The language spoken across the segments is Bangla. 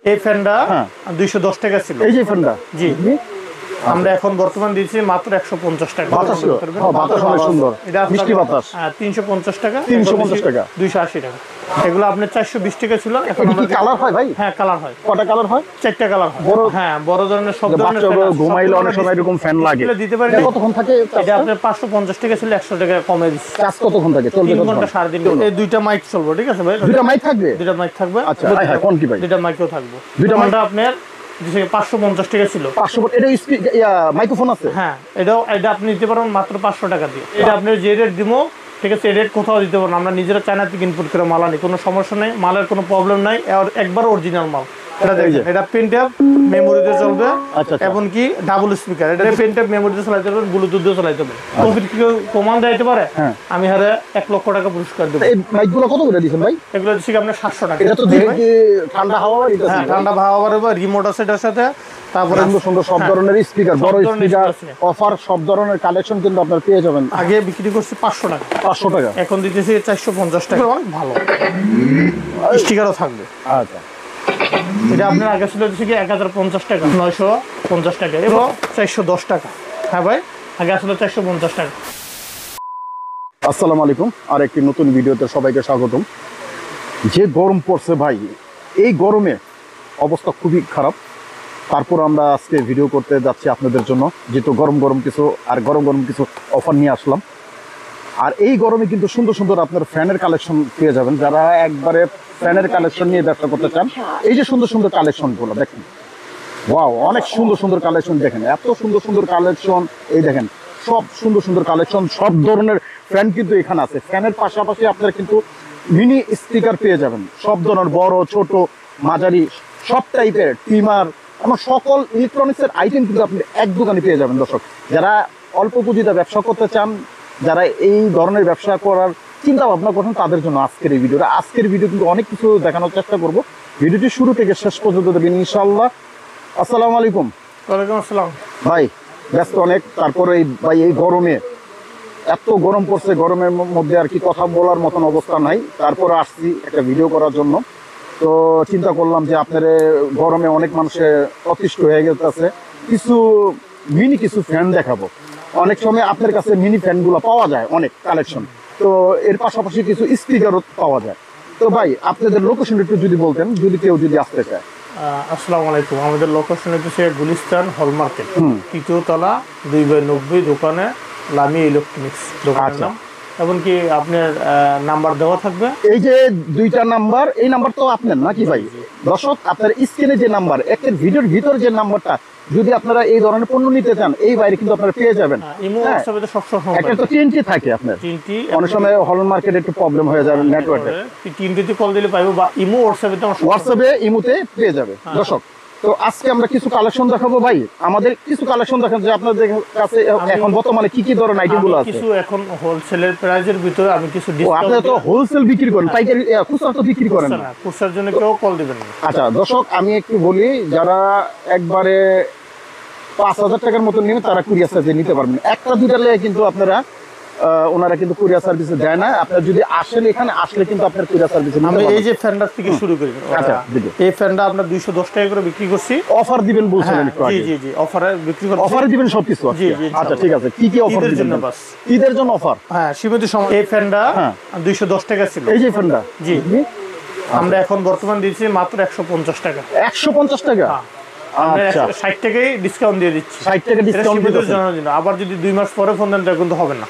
এই ফ্যানটা 210 টাকা ছিল। এই যে ফ্যানটা জি আমরা এখন বর্তমান দিচ্ছি মাত্র 150 টাকা। বাতাস অনেক সুন্দর, এটা মিষ্টি বাতাস। 350 টাকা, 350 টাকা, 280 টাকা। এগুলো আপনার 420 টাকা ছিল। এখন কি কালার হয় ভাই? হ্যাঁ কালার হয়। কয়টা কালার হয়? 4টা কালার হয়। হ্যাঁ বড় ধরনের সব ধরনের ঘুমাইলে অনেক সময় এরকম ফ্যান লাগে দিতে পারি। কতক্ষণ থাকে এটা আপনার 550 টাকা ছিল, 100 টাকা কমে দিচ্ছি। চার্জ কতক্ষণ থাকে? চলবে 3 ঘন্টা 3.5 ঘন্টা। এই দুইটা মাইক চলবে, ঠিক আছে ভাই? দুইটা মাইক থাকবে? দুইটা মাইক থাকবে। আচ্ছা হ্যাঁ কোন কি ভাই? দুইটা মাইকও থাকবে। দুইটা মাইকটা আপনার 550 টাকা ছিল। 500 এটা মাইক্রোফোন আছে? হ্যাঁ এটা আপনি নিতে পারবেন মাত্র 500 টাকা দিয়ে। এটা আপনি যে রেট দিব, ঠিক আছে, এই রেট কোথাও দিতে পারবেন। আমরা নিজেরা চায়না থেকে ইনপুট করে মাল আনি, কোনো সমস্যা নেই, মালের কোনো প্রবলেম নাই, আর একবার অরিজিনাল মাল। এটা দেখেন, এটা পেন ট্যাব মেমোরিতে চলবে, এবং কি ডাবল স্পিকার। এটা পেন ট্যাব মেমোরিতে চালাতে পারবেন, ব্লুটুথ দিয়ে চালাতে পারবেন। প্রফিট কি প্রমাণ দিতে পারে? আমি হারে 1 লক্ষ টাকা পুরস্কার দেব। এই মাইকগুলো কত করে দিবেন ভাই? এগুলো দিচ্ছি আপনি 700 টাকা। এটা তো দেখি ঠান্ডা হাওয়া এটা। হ্যাঁ ঠান্ডা হাওয়া হবে, রিমোট আছে এটার সাথে। তারপরে সুন্দর সব ধরনের স্পিকার, বড় স্পিকার, অফার, সব ধরনের কালেকশন কিন্তু আপনারা পেয়ে যাবেন। আগে বিক্রি করছি 500 টাকা, 500 টাকা, এখন দিতেছি 450 টাকা। অনেক ভালো স্টিকারও থাকবে। আচ্ছা এটা আপনার আগে ছিল হচ্ছে কি 1050 টাকা, 950 টাকা এবং 410 টাকা। হ্যাঁ ভাই, আগে আসলে 450 টাকা। আসসালামু আলাইকুম, আর একটি নতুন ভিডিওতে সবাইকে স্বাগতম। যে গরম পড়ছে ভাই, এই গরমে অবস্থা খুবই খারাপ। তারপর আমরা আজকে ভিডিও করতে যাচ্ছি আপনাদের জন্য, যেহেতু গরম গরম কিছু অফার নিয়ে আসলাম। আর এই গরমে কিন্তু সুন্দর সুন্দর আপনার ফ্যানের কালেকশন পেয়ে যাবেন। যারা একবারে ফ্যানের কালেকশন নিয়ে ব্যবসা করতে চান, এই যে সুন্দর সুন্দর কালেকশনগুলো দেখেন, ওয়াও, অনেক সুন্দর সুন্দর কালেকশন। দেখেন এত সুন্দর সুন্দর কালেকশন, এই দেখেন সব সুন্দর সুন্দর কালেকশন, সব ধরনের ফ্যান কিন্তু এখানে আছে। ফ্যানের পাশাপাশি আপনারা কিন্তু মিনি স্পিকার পেয়ে যাবেন, সব ধরনের বড় ছোট মাঝারি সব টাইপের ট্রিমার, আমার সকল ইলেকট্রনিক্সের আইটেম কিন্তু আপনি এক দোকানে পেয়ে যাবেন। দর্শক, যারা অল্প পুঁজিতে ব্যবসা করতে চান, যারা এই ধরনের ব্যবসা করার চিন্তা ভাবনা করছেন, তাদের জন্য আজকের এই ভিডিওটা। আজকের ভিডিও কিন্তু অনেক কিছু দেখানোর চেষ্টা করব। ভিডিওটি শুরু থেকে শেষ পর্যন্ত দেখবেন ইনশাআল্লাহ। আসসালামু আলাইকুম। ওয়ালাইকুম আসসালাম ভাই, ব্যস্ত অনেক, তারপরে ভাই এই গরমে এত গরম পড়ছে, গরমের মধ্যে আর কি কথা বলার মতন অবস্থা নাই। তারপরে আসছি একটা ভিডিও করার জন্য। তো চিন্তা করলাম যে আপনার গরমে অনেক মানুষের অতিষ্ঠ হয়ে গেছে, কিছু ফ্যান দেখাবো। অনেক সময় আপনার কাছে মিনি ফ্যানগুলো পাওয়া যায়, অনেক কালেকশন, তো এর পাশাপাশি কিছু স্পিকারও পাওয়া যায়। তো ভাই আপনাদের লোকেশন একটু যদি বলতেন, যদি কেউ আসতে চায়। আসসালামু আলাইকুম। আমাদের লোকেশন হচ্ছে গুলিস্তান হল মার্কেট, 3য় তলা, 2/90 দোকানে লামি ইলেকট্রনিক্স দোকানের নাম। এমনকি আপনার নাম্বার দেওয়া থাকবে, এই যে দুইটা নাম্বার, এই নাম্বার তো আপনার নাকি ভাই? দর্শক, আপনার স্ক্রিনে যে নাম্বার, একটা ভিডিওর ভিতর যে নাম্বারটা, যদি আপনারা এই ধরনের পণ্য নিতে চান, এই বাইরে কিন্তু আপনারা পেয়ে যাবেন। একটা তো টিএনটি থাকে আপনার, অনেক সময় হল মার্কেটে একটু প্রবলেম হয়ে যাবে, নেটওয়ার্কে টিএনটিতে কল দিলে পাইবো, বা ইমো হোয়াটসঅ্যাপে ইমোতে পেয়ে যাবে। দর্শক, তো আজকে আমরা কিছু কালেকশন দেখাবো ভাই। আমাদের কিছু কালেকশন দেখান যে আপনাদের কাছে এখন বর্তমানে কি কি ধরনের আইটেমগুলো আছে। কিছু এখন হোলসেলের প্রাইজের ভিতরে আমি কিছু ডিসকাউন্ট। আপনারা তো হোলসেল বিক্রি করেন, পাইকারি খুচরা তো বিক্রি করেন না? খুচরার জন্য কেউ কল দিবেন না। আচ্ছা দর্শক, আমি একটু বলি, যারা একবারে 5000 টাকার মতো নেবেন, তারা কুরিয়ার সার্ভিসে নিতে পারবেন। একটা দুইটা লেগে কিন্তু আপনারা ওনারা কিন্তু কুরিয়ার সার্ভিসে দেয় না। আপনারা যদি আসেন, এখানে আসলে কিন্তু আপনার কুরিয়ার সার্ভিসে নিতে পারবেন। এই যে ফ্যানটা থেকে শুরু করি। আচ্ছা, এই ফ্যানটা আমরা 210 টাকা করে বিক্রি করছি। অফার দিবেন বলছিলেন একটু আগে। জি জি, অফারে বিক্রি করছি। অফারে দিবেন সবকিছু? জি জি। আচ্ছা ঠিক আছে, কি কি অফার দিবেন? জন্য বাস ঈদের জন্য অফার। হ্যাঁ, সীমিত সময়। এই ফ্যানটা 210 টাকা ছিল। এই যে ফ্যানটা, জি, আমরা এখন বর্তমান দিচ্ছি মাত্র 150 টাকা। 150 টাকা? আচ্ছা, 60 টাকাই ডিসকাউন্ট দিয়ে দিচ্ছি। 60 টাকা ডিসকাউন্ট দিচ্ছি। আবার যদি 2 মাস পরে ফোন দেন, কিন্তু হবে না,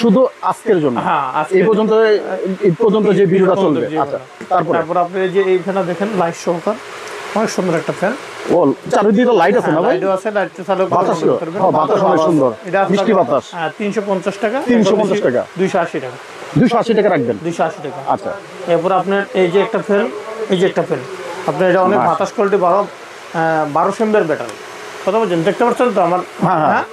শুধু আজকের জন্য। হ্যাঁ, এই পর্যন্ত যে ভিডিওটা চলবে। আচ্ছা, তারপর আপনি যে এই ফ্যানটা দেখেন, লাইট সহকার, অনেক সুন্দর একটা ফ্যান। ও, চারিদিকে লাইট আছে না ভাই? লাইট আছে, লাইট চালু বাতাস, বাতাস অনেক সুন্দর, মিষ্টি বাতাস। 350 টাকা, 350 টাকা, 280 টাকা। 280 টাকা রাখবেন? 280 টাকা। আচ্ছা, এরপর আপনার এই যে একটা ফ্যান, এই যে একটা ফ্যান, আপনার এটা অনেক বাতাস কোয়ালিটি, 1200 এমএর ব্যাটারি। কথা বলছেন, দেখতে পাচ্ছেন তো আমার? হ্যাঁ,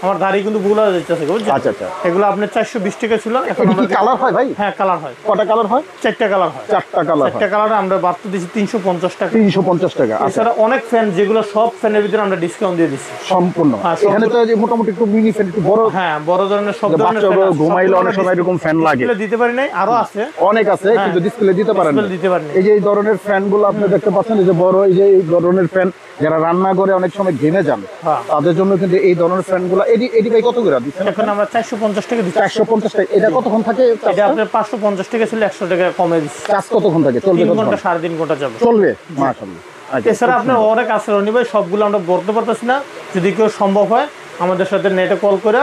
আমার দাড়ি কিন্তু বুলা যাচ্ছে বুঝছেন। আচ্ছা আচ্ছা, এগুলো আপনার 420 টাকা ছিল, এখন এটা কি আমরা কালার হয় ভাই? হ্যাঁ কালার হয়, কটা কালার হয়? 4টা কালার হয়। 4টা কালার হয়। 4টা কালারে আমরা বাড়তে দিচ্ছি 350 টাকা। 350 টাকা। আচ্ছা, এছাড়া অনেক ফ্যান যেগুলো সব ফ্যানের ভিতরে আমরা ডিসকাউন্ট দিয়ে দিচ্ছি সম্পূর্ণ। হ্যাঁ, এখানে তো যে মোটামুটি একটু মিনি ফ্যান, একটু বড়, হ্যাঁ বড় ধরনের সব ধরনের বাচ্চাগুলো ফ্যান আছে। ঘুমাইলে সবগুলো অনেক সময় এরকম ফ্যান লাগে। ডিসপ্লে দিতে পারি নাই, আরো আছে অনেক আছে, হ্যাঁ, কিন্তু ডিসপ্লে দিতে পারেন না। ডিসপ্লে দিতে পারি নাই। এই যে এই ধরনের ফ্যান গুলো আপনি দেখতে পাচ্ছেন, এই যে বড়, এই যে এই ধরনের ফ্যান যারা রান্না করে অনেক সময় ঘেমে যান, হ্যাঁ। তাদের জন্য কিন্তু এই ধরনের ফ্যান গুলো। এটি ভাই কত করে দিচ্ছেন? এখন আমরা 450 টাকা দিচ্ছি। 450 টাকা। এটা কতক্ষণ থাকে? এটা আপনার 550 টাকা ছিল, 100 টাকা কমে দিচ্ছি। চার্জ কতক্ষণ থাকে? চলবে 3 কতক্ষণ? ঘন্টা 3.5 ঘন্টা যাবে। চলবে, মাশাআল্লাহ। আচ্ছা, এছাড়া আপনার অনেক আছে রনি ভাই, সবগুলো আমরা বলতে পারতেছি না। যদি কেউ সম্ভব হয় আমাদের সাথে নেটে কল করে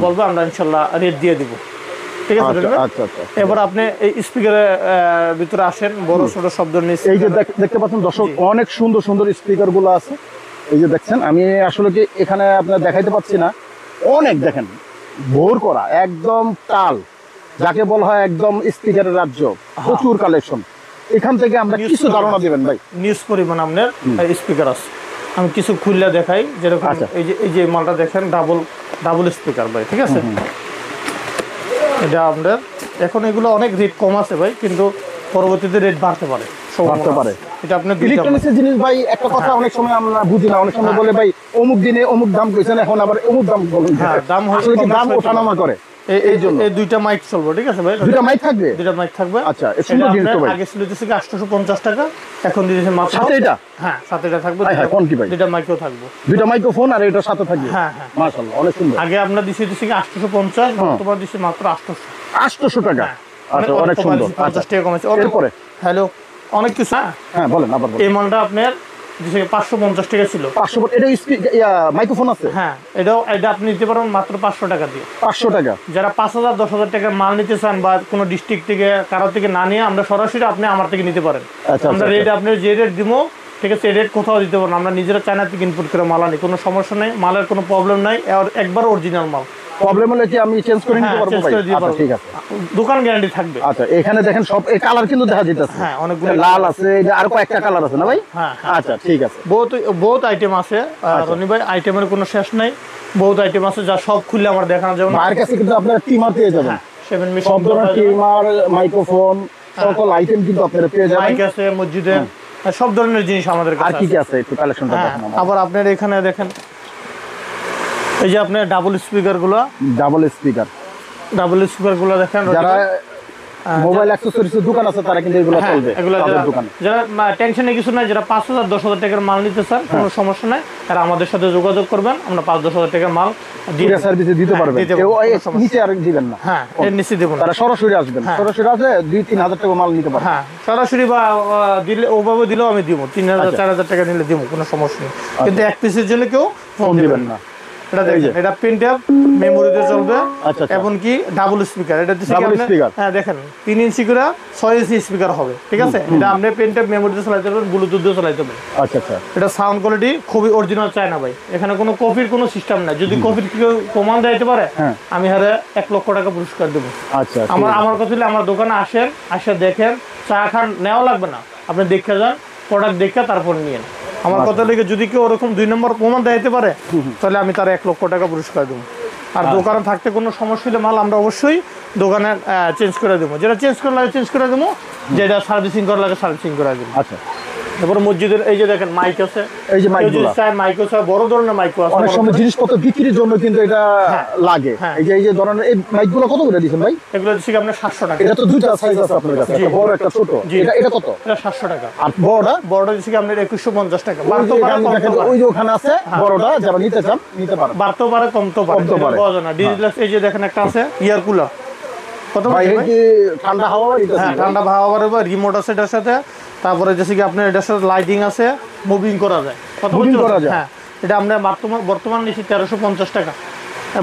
বলবো, আমরা ইনশাল্লাহ রেট দিয়ে দিব। ঠিক আছে রনি ভাই? আচ্ছা আচ্ছা। এবার আপনি এই স্পিকারের ভিতরে আসেন, বড় ছোট শব্দ নিয়ে। এই যে দেখতে পাচ্ছেন দর্শক, অনেক সুন্দর সুন্দর স্পিকার গুলো আছে। এই যে দেখছেন, আমি আসলে কি এখানে আপনার দেখাইতে পাচ্ছি না, অনেক দেখেন ভোর করা একদম তাল, যাকে বলা হয় একদম স্পিকারের রাজ্য, প্রচুর কালেকশন। এখান থেকে আমরা কিছু ধারণা দিবেন ভাই? নিউজ পরিমাণ আপনার স্পিকার আছে, আমি কিছু খুললে দেখাই। যেরকম আচ্ছা। এই যে মালটা দেখেন, ডাবল স্পিকার ভাই, ঠিক আছে। এটা আপনার এখন এগুলো অনেক রেট কম আছে ভাই, কিন্তু পরবর্তীতে রেট বাড়তে পারে, বাড়তে পারে। এটা আপনার ইলেকট্রনিক্স জিনিস ভাই, একটা কথা অনেক সময় আমরা বুঝি না, অনেক সময় বলে ভাই অমুক দিনে অমুক দাম কইছেন, এখন আবার অমুক দাম বলেন। হ্যাঁ, দাম আসলে কি দাম ওঠানামা করে? এই জন্য এই দুইটা মাইক চলবে, ঠিক আছে ভাই। দুইটা মাইক থাকবে? দুইটা মাইক থাকবে। আচ্ছা, এই সুন্দর জিনিস তো ভাই। আগে ছিল দিতেছে 850 টাকা, এখন দিতেছে মাত্র সাথে এটা? হ্যাঁ, সাথে এটা থাকবে। হ্যাঁ, কোন কি ভাই? দুইটা মাইকও থাকবে, দুইটা মাইক্রোফোন আর এটার সাথে থাকবে। হ্যাঁ হ্যাঁ, মাশাআল্লাহ, অনেক সুন্দর। আগে আমরা দিছি 850, বর্তমানে দিছি মাত্র 800। 800 টাকা। আচ্ছা, অনেক সুন্দর। 50 টাকা কমেছে। এরপরে হ্যালো, অনেক কিছু। হ্যাঁ বলেন, আবার বলেন। এই মালটা আপনার 550 টাকা ছিল। 500, এটা মাইক্রোফোন আছে? হ্যাঁ, এটা আপনি নিতে পারেন মাত্র 500 টাকা দিয়ে। 500 টাকা। যারা 5000 10,000 টাকার মাল নিতে চান, বা কোনো ডিস্ট্রিক্ট থেকে কারো থেকে না নিয়ে, আমরা সরাসরি আপনি আমার থেকে নিতে পারেন। আচ্ছা, আমরা রেট আপনার যে রেট দিব, ঠিক আছে, এই রেট কোথাও দিতে পারেন। আমরা নিজেরা চায়না থেকে ইনপুট করে মাল আনি, কোনো সমস্যা নেই, মালের কোনো প্রবলেম নাই, আর একবার অরিজিনাল মাল। প্রবলেম হলে কি আমি চেঞ্জ করে নিতে পারবো চেঞ্জ ভাই? করে দিয়ে আচ্ছা, পারবো, ঠিক আছে। দোকান গ্যারান্টি থাকবে। আচ্ছা, এখানে দেখেন সব এই কালার কিন্তু দেখা যাচ্ছে। হ্যাঁ, অনেকগুলো লাল আছে, এই যে আর কয়েকটা কালার আছে না ভাই? হ্যাঁ, আচ্ছা, ঠিক আছে। বহুত আইটেম আছে রনি ভাই, আইটেমের কোনো শেষ নাই, বহুত আইটেম আছে, যা সব খুললে আমার দেখানো যাবে না। মায়ের কাছে কিন্তু আপনারা টিমার পেয়ে যাবেন, 7 মিনিট সব ধরনের টিমার, মাইক্রোফোন, সকল আইটেম কিন্তু আপনারা পেয়ে যাবেন। মাইক আছে মসজিদে, সব ধরনের জিনিস আমাদের আর কাছে কি কি আছে। আছে একটু কালেকশনটা হ্যাঁ, দেখান আমাদের। আবার আপনার এখানে দেখেন, এই যে আপনার ডাবল স্পিকার গুলো দেখেন, যারা মোবাইল অ্যাক্সেসরিজ দোকান আছে তারা কিন্তু এগুলো চলবে, এগুলো তাদের দোকানে। যারা টেনশনে কিছু নাই, যারা 5000 10,000 টাকার মাল নিতে চান, কোনো সমস্যা নাই, তারা আমাদের সাথে যোগাযোগ করবেন, আমরা 5-10,000 টাকার মাল দিয়ে কুরিয়ার সার্ভিসে দিতে পারবেন। দিতে কেউ পারবো, এই কোনো সমস্যা নিচে আর দিবেন না। হ্যাঁ, এর নিচে দেবো না। তারা সরাসরি আসবেন, সরাসরি আসে 2-3 হাজার টাকা মাল নিতে পারবেন। হ্যাঁ, সরাসরি বা দিলে, ওভাবে দিলেও আমি দিব, 3000 4000 টাকা নিলে দিব, কোনো সমস্যা নেই। কিন্তু এক পিসের জন্য কেউ ফোন দিবেন না। এটা দেখেন, এটা প্রিন্টআপ মেমোরিতে চলবে, আচ্ছা, এমনকি ডাবল স্পিকার। এটা দিচ্ছে ডাবল স্পিকার। হ্যাঁ, দেখেন 3 ইঞ্চি করে 6 ইঞ্চি স্পিকার হবে, ঠিক আছে। এটা আপনি প্রিন্টআপ মেমোরিতে চালাতে পারবেন, ব্লুটুথ দিয়ে চালাতে পারবেন। আচ্ছা আচ্ছা। এটা সাউন্ড কোয়ালিটি খুবই অরিজিনাল চায়না ভাই, এখানে কোনো কপির কোনো সিস্টেম নাই। যদি কপির কেউ প্রমাণ দিতে পারে, হ্যাঁ, আমি হারে 1 লক্ষ টাকা পুরস্কার দেবো। আচ্ছা, আমার কথা হলে আমার দোকানে আসেন, আসে দেখেন, চা খান, নেওয়া লাগবে না, আপনি দেখে যান, প্রোডাক্ট দেখে তারপর নিয়েন। আমার কথা লেগে যদি কেউ ওরকম 2 নম্বর প্রমাণ দিতে পারে, তাহলে আমি তার 1 লক্ষ টাকা পুরস্কার দেবো। আর দোকানে থাকতে কোনো সমস্যা হলে মাল আমরা অবশ্যই দোকানে চেঞ্জ করে দেবো, যেটা চেঞ্জ করা লাগে চেঞ্জ করে দেবো, যেটা সার্ভিসিং করা লাগে সার্ভিসিং করে দেবো। আচ্ছা। তারপরে মসজিদের এই যে দেখেন মাইক আছে, এই যে মাইকগুলো, মাইক আছে, বড় ধরনের মাইক আছে। অনেক সময় জিনিসপত্র বিক্রির জন্য কিন্তু এটা লাগে। এই যে ধরনের এই মাইকগুলো কত করে দিচ্ছেন ভাই? এগুলো দিচ্ছি আপনার 700 টাকা। এটা তো দুইটা সাইজ আছে আপনার কাছে, একটা বড় একটা ছোট। এটা কত? এটা 700 টাকা। আর বড়টা দিচ্ছি আপনার 2150 টাকা। ওই যে ওখানে আছে বড়টা, যারা নিতে চান নিতে পারেন। বাড়তেও পারে, কমতেও পারে, বোঝা না। ডিজিটাল এই যে দেখেন একটা আছে ইয়ার কুলার, কত ভাই? ঠান্ডা হাওয়া, হ্যাঁ, ঠান্ডা হাওয়া পারবে, রিমোট আছে এটার সাথে। তারপরে যেসে কি আপনার এটার সাথে লাইটিং আছে, মুভিং করা যায়। হ্যাঁ, এটা আমরা বর্তমান নিচ্ছি 1350 টাকা।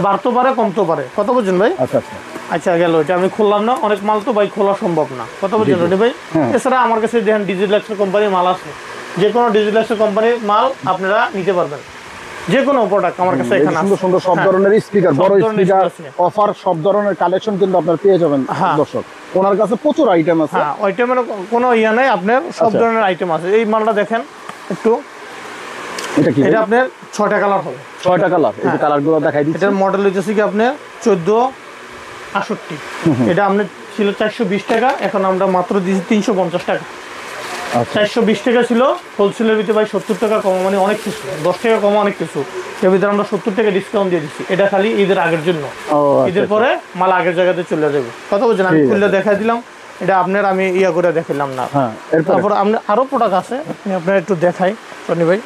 বাড়তেও পারে, কমতেও পারে, কত বুঝছেন ভাই? আচ্ছা আচ্ছা। আচ্ছা, গেল এটা আমি খুললাম না, অনেক মাল তো ভাই খোলা সম্ভব না, কত বুঝছেন রনি ভাই? এছাড়া আমার কাছে দেখেন ডিজিটাল কোম্পানির মাল আছে, যে কোনো ডিজিটাল কোম্পানির মাল আপনারা নিতে পারবেন, যে কোনো প্রোডাক্ট আমার কাছে এখানে আছে। সুন্দর সুন্দর সব ধরনের স্পিকার, বড় স্পিকার, অফার, সব ধরনের কালেকশন কিন্তু আপনারা পেয়ে যাবেন দর্শক। ওনার কাছে প্রচুর আইটেম আছে। হ্যাঁ, আইটেমের কোনো ইয়া নাই, আপনার সব ধরনের আইটেম আছে। এই মালটা দেখেন একটু, এটা কি এটা আপনার 6টা কালার হবে। 6টা কালার, এই যে হ্যাঁ। কালারগুলো দেখাই দিচ্ছি। এটার মডেল হচ্ছে কি আপনার 1468। এটা আপনার ছিল 420 টাকা, এখন আমরা মাত্র দিয়েছি 350 টাকা। আচ্ছা 420 টাকা ছিল হোলসেলের ভিতরে ভাই, 70 টাকা কম, মানে অনেক কিছু, 10 টাকা কম অনেক কিছু। এর ভিতরে আমরা 70 টাকা ডিসকাউন্ট দিয়ে দিচ্ছি। এটা খালি ঈদের আগের জন্য, ও আচ্ছা, ঈদের পরে মাল আগের জায়গাতে চলে যাবে। কথা বলছেন, আমি ঠিক খুলে আছে। দেখাই দিলাম। এটা আপনার আমি ইয়া করে দেখাইলাম না। হ্যাঁ এরপর তারপর আপনার আরো প্রোডাক্ট আছে, আমি আপনার একটু দেখাই সনি ভাই।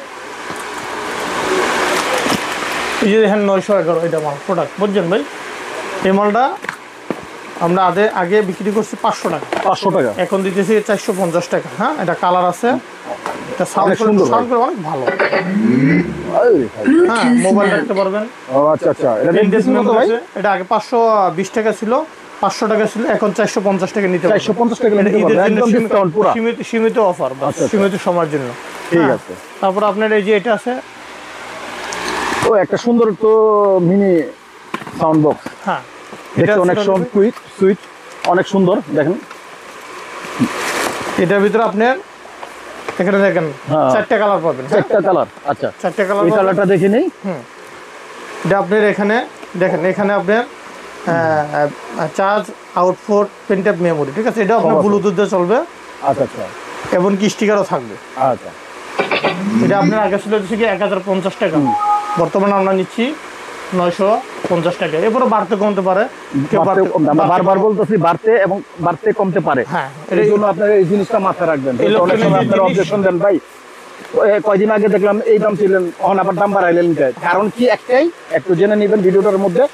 এই যে দেখেন 911 এটা মাল প্রোডাক্ট, বুঝছেন ভাই? এই মালটা আমরা আগে বিক্রি করছি 500 টাকা, 500 টাকা। এখন দিতেছি 450 টাকা। হ্যাঁ, এটা কালার আছে, এটা সাউন্ড অনেক সুন্দর ভাই। অনেক ভালো। এই ভাই। হ্যাঁ, মোবাইল রাখতে পারবেন। ও আচ্ছা আচ্ছা, এটা দেখতেছি কত ভাই? এটা আগে 520 টাকা ছিল, 500 টাকা ছিল, এখন 450 টাকা নিতে পারবেন। 450 টাকা এটা নিতে ঈদের পারবেন, জন্য একদম ডিসকাউন্ট পুরো। সীমিত অফার, আচ্ছা, আচ্ছা। সীমিত সময়ের জন্য। ঠিক হ্যাঁ। আছে। তারপর আপনার এই যে এটা আছে, ও একটা সুন্দর তো মিনি সাউন্ড বক্স, হ্যাঁ দেখতে অনেক আছে, সুন্দর, কুইক সুইচ, অনেক সুন্দর। দেখেন এটার ভিতরে আপনার এখানে দেখেন হ্যাঁ। 4টা কালার পাবেন। হ্যাঁ, একটা কালার। আচ্ছা 4টা কালার এই পাবেন। কালারটা দেখে নেই। এটা আপনার এখানে দেখেন, এখানে আপনার চার্জ, আউটপুট, পেনট্যাপ, মেমোরি, ঠিক আছে? এটা আপনার সব আছে। ব্লুটুথ দিয়ে চলবে, আচ্ছা আচ্ছা এমনকি স্টিকারও থাকবে। আচ্ছা। এটা আপনার আগে ছিল হচ্ছে কি 1050 টাকা, বর্তমানে আমরা নিচ্ছি 950 টাকা। এরপরে বাড়তে কমতে পারে, কেউ বাড়তে কমতে, আমরা বারবার বলতেছি বাড়তে এবং বাড়তে কমতে পারে। হ্যাঁ, এই জন্য আপনারা এই জিনিসটা মাথায় রাখবেন। এই অনেক লোকটা সময় এই আপনারা জিনিস- অবজেকশন দেন ভাই, কয়দিন আগে দেখলাম এই দাম ছিলেন, এখন আবার দাম বাড়াইলেন। কারণ কি একটাই, একটু জেনে নেবেন ভিডিওটার মধ্যে,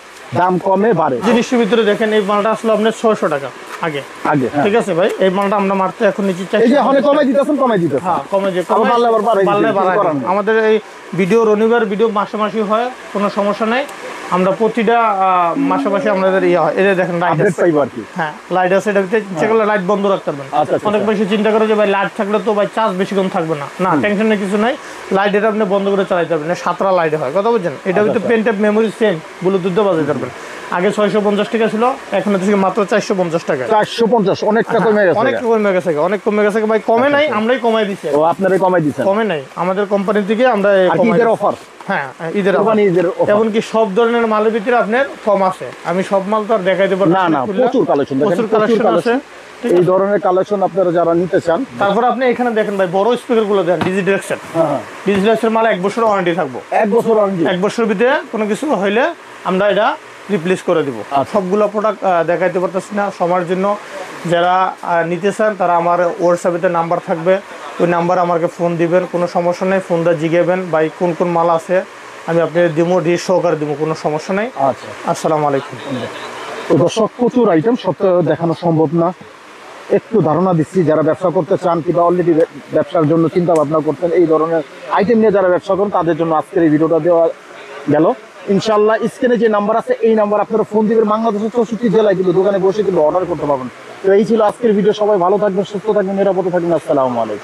দাম কমে বাড়ে। জিনিসের ভিতরে দেখেন, এই মালটা আসলে আপনার 600 টাকা আগে, আগে হ্যাঁ। ঠিক আছে ভাই? এই মালটা আমরা মারতে এখন নিচ্ছি এই যে 400 এখন কমাই দিতেছেন, কমাই দিতেছেন। হ্যাঁ, কমে যে আবার বাড়লে আবার বাড়াই বাড়লে দিচ্ছেন, কিছু বাড়াই করার দিন। নেই। আমাদের এই ভিডিও রবিবার ভিডিও মাসে মাসে হয়, কোনো সমস্যা নেই। আমরা প্রতিটা মাসে মাসে আমাদের ইয়ে হয়। এটা দেখেন লাইট আপডেট আছে, পাইবো আর কি। হ্যাঁ লাইট আছে। এটা ভিতরে ইচ্ছে করলে লাইট বন্ধ রাখতে পারবেন। আচ্ছা, আচ্ছা, অনেক আচ্ছা। বেশি চিন্তা করে যে ভাই লাইট থাকলে তো ভাই চার্জ বেশিক্ষণ থাকবে না, না টেনশনের কিছু নাই। লাইট এটা আপনি বন্ধ করে চালাতে পারবেন, 7টা লাইট হয়, কথা বুঝছেন? এটা ভিতরে আচ্ছা। পেন ট্যাপ, মেমোরি সেম, ব্লুটুথ দিয়ে বাজাতে পারবেন। আগে 650 টাকা ছিল, এখন হচ্ছে মাত্র 450 টাকা। 450 অনেকটা কমে গেছে। অনেক কমে গেছে, অনেক কমে গেছে ভাই। কমে নাই, আমরাই কমাই দিচ্ছি। ও আপনারাই কমাই দিচ্ছেন। কমে নাই, আমাদের কোম্পানি থেকে আমরা আর কি কমাই ঈদের দিচ্ছি। অফার? হ্যাঁ, ঈদের offer। কোরবানি ঈদের offer। এমনকি সব ধরনের মালের ভিতরে আপনার কম আছে। আমি সব মাল তো আর দেখাইতে পারবো না না, প্রচুর কালেকশন, প্রচুর কালেকশন আছে। এই ধরনের কালেকশন আপনারা যারা নিতে চান। তারপর আপনি এখানে দেখেন ভাই, বড় স্পিকার গুলো দেন, ডিজিটাল হ্যাঁ ডিজিটাল মাল 1 বছর ওয়ারেন্টি থাকবো। 1 বছর ওয়ারেন্টি। 1 বছরের ভিতরে কোনো কিছু হইলে আমরা এটা রিপ্লেস করে দিব। আচ্ছা। সবগুলো প্রোডাক্ট দেখাইতে পারতেছি না সময়ের জন্য। যারা নিতে চান তারা আমার হোয়াটসঅ্যাপে নাম্বার থাকবে, ওই নাম্বারে আমাকে ফোন দিবেন, কোনো সমস্যা নেই। ফোনটা জিগেবেন ভাই কোন কোন মাল আছে, আমি আপনাদের দিব, ডিশ সহকারে দিব, কোনো সমস্যা নেই। আচ্ছা আসসালামু আলাইকুম। তো দর্শক, প্রচুর আইটেম, সব তো দেখানো সম্ভব না। একটু ধারণা দিচ্ছি, যারা ব্যবসা করতে চান কিংবা অলরেডি ব্যবসার জন্য চিন্তা ভাবনা করতেন, এই ধরনের আইটেম নিয়ে যারা ব্যবসা করেন, তাদের জন্য আজকের এই ভিডিওটা দেওয়া গেল। ইনশাআল্লাহ স্ক্রিনে যে নাম্বার আছে এই নাম্বার আপনারা ফোন দিবেন, বাংলাদেশের 64 জেলায় কিন্তু দোকানে বসে কিন্তু অর্ডার করতে পারবেন। তো এই ছিল আজকের ভিডিও। সবাই ভালো থাকবেন, সুস্থ থাকবেন, নিরাপদে থাকবেন। আসসালামু আলাইকুম।